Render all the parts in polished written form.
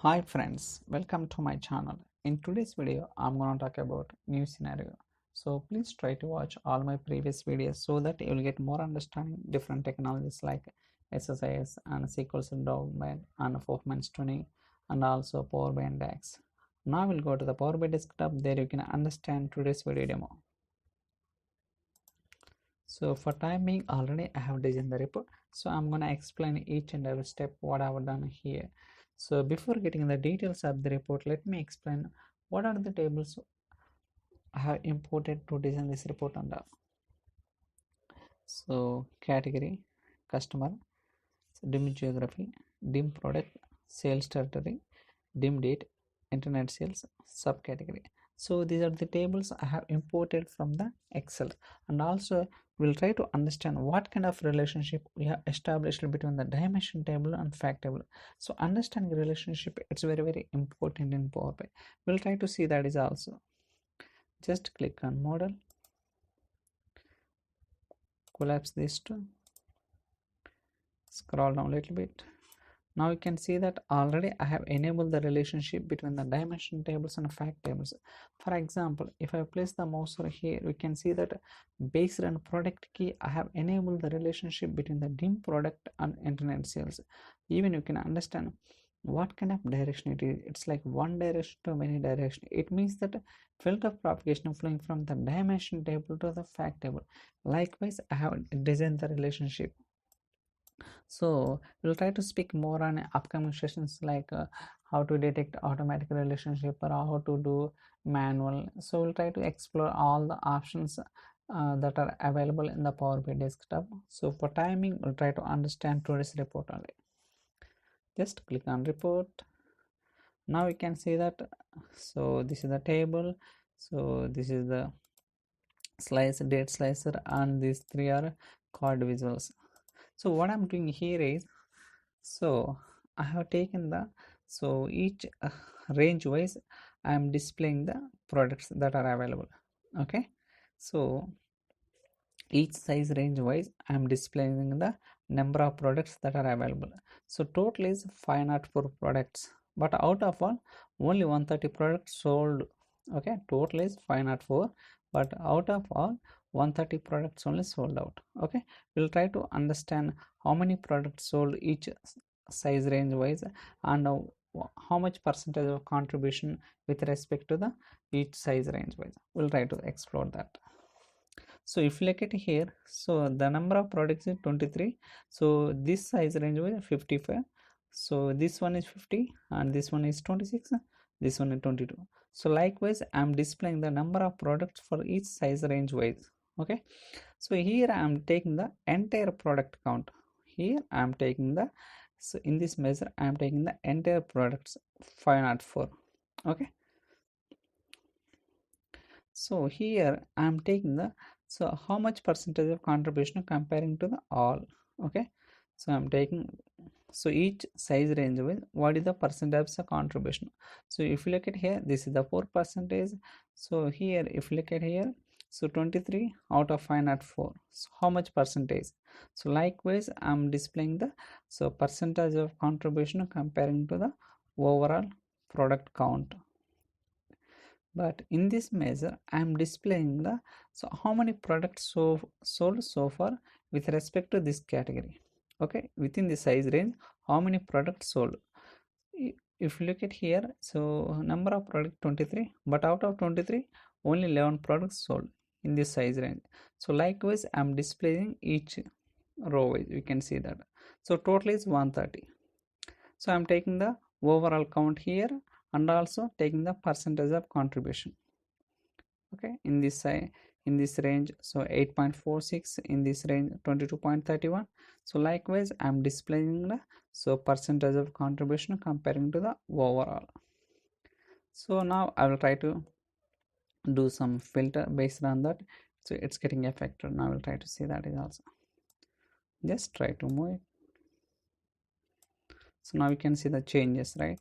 Hi friends, welcome to my channel. In today's video, I'm going to talk about new scenario. So please try to watch all my previous videos so that you'll get more understanding different technologies like SSIS and SQL development and performance tuning and also Power BI and DAX. Now we'll go to the Power BI desktop. There you can understand today's video demo. So for time being, already I have designed the report, so I'm going to explain each and every step what I have done here. So before getting the details of the report, let me explain what are the tables I have imported to design this report under. So category, customer, dim geography, dim product, sales territory, dim date, internet sales, subcategory. So these are the tables I have imported from the Excel, and also we'll try to understand what kind of relationship we have established between the dimension table and fact table. So understanding the relationship, it's very important in Power BI. We'll try to see that is also. Just click on model, collapse these two, scroll down a little bit. Now you can see that already I have enabled the relationship between the dimension tables and fact tables. For example, if I place the mouse over here, we can see that based on product key, I have enabled the relationship between the dim product and internet sales. Even you can understand what kind of direction it is. It's like one direction to many directions. It means that filter propagation flowing from the dimension table to the fact table. Likewise, I have designed the relationship. So we'll try to speak more on upcoming sessions like how to detect automatic relationship or how to do manual. So we'll try to explore all the options that are available in the Power BI desktop. So for timing, we'll try to understand today's report only. Just click on report. Now you can see that, so this is the table, so this is the slice, date slicer, and these three are called visuals. So what I'm doing here is, so I have taken the, so each range wise I am displaying the products that are available. Okay, so each size range wise I am displaying the number of products that are available. So total is 504 products, but out of all only 130 products sold. Okay, total is 504, but out of all 130 products only sold out. Okay, we'll try to understand how many products sold each size range wise, and how much percentage of contribution with respect to the each size range wise. We'll try to explore that. So if you look at here, so the number of products is 23, so this size range was 55, so this one is 50 and this one is 26, this one is 22. So likewise I'm displaying the number of products for each size range wise. Okay, so here I am taking the entire product count. Here I am taking the, so in this measure I am taking the entire products 504. Okay, so here I am taking the, so how much percentage of contribution comparing to the all. Okay, so I'm taking, so each size range with what is the percentage of contribution. So if you look at here, this is the 4%. So here if you look at here, so 23 out of 504, so how much percentage. So likewise I'm displaying the, so percentage of contribution comparing to the overall product count. But in this measure I am displaying the, so how many products sold so far with respect to this category. Okay, within the size range how many products sold. If you look at here, so number of product 23, but out of 23 only 11 products sold in this size range. So likewise I am displaying each row wise, you can see that. So total is 130. So I am taking the overall count here and also taking the percentage of contribution. Okay, in this side, in this range, so 8.46, in this range 22.31. so likewise I am displaying the, so percentage of contribution comparing to the overall. So now I will try to do some filter based on that, so it's getting affected. Now I will try to see that is also. Just try to move it. So now you can see the changes, right?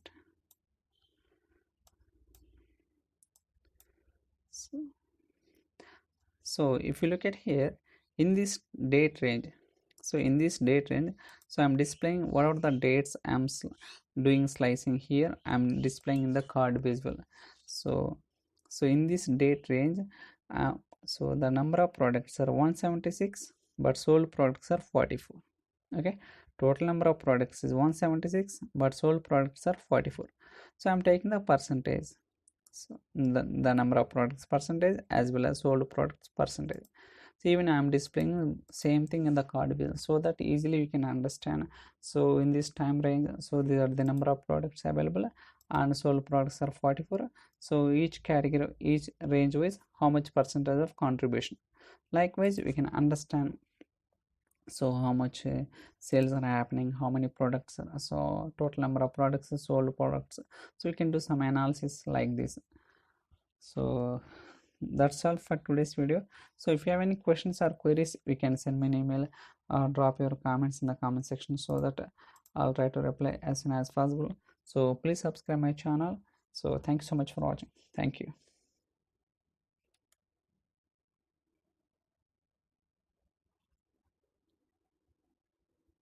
So if you look at here in this date range, so in this date range, so I'm displaying what are the dates I'm doing slicing here, I'm displaying in the card visual. So in this date range, uh, so the number of products are 176, but sold products are 44. Okay, total number of products is 176, but sold products are 44. So I'm taking the percentage, so the number of products percentage as well as sold products percentage. So even I'm displaying same thing in the card view, so that easily you can understand. So in this time range, so these are the number of products available and sold products are 44. So each category, each range wise, how much percentage of contribution. Likewise we can understand, so how much sales are happening, how many products so total number of products, sold products. So you can do some analysis like this. So that's all for today's video. So if you have any questions or queries, you can send me an email or drop your comments in the comment section, so that I'll try to reply as soon as possible. So please subscribe my channel. So thank you so much for watching. Thank you.